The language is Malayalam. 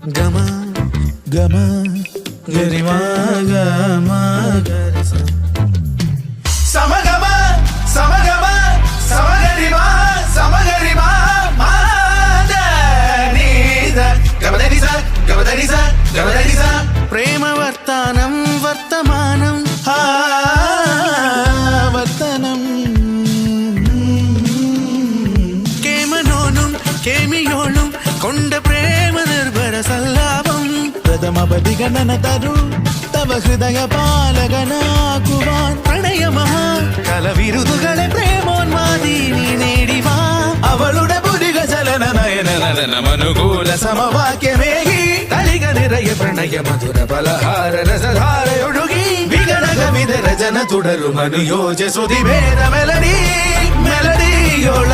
గమ గమ గరిమా గమ గరి సమగమ సమగమ సమగరిమా సమగరిమా మాదనీద గమదనిస గమదనిస గమదనిస ప్రేమ వర్తనం వర్తమానం వర్తనం കേമനോനും കേമിയോളും കൊണ്ട പ്രേമ നിർഭര സല്ലാപം പ്രഥമ ബലിഗണന തരു തവ ഹൃദയ പാലകനാക്കുവാൻ പ്രണയമഹാ കലവിരുതുകളെ പ്രേമോന്മാദി നീ നേടിവാ അവളുടെ പുരിക ചലന നയന നദനമനുകൂല സമവാക്യമേകി തളിക നിറയ പ്രണയ മധുര പലഹാര രസധാരയൊഴുകി വിഗണക വിധ രചന തുടരും അനുയോജ്യ ശ്രുതി ഭേദ മെലഡി മെലഡിയോള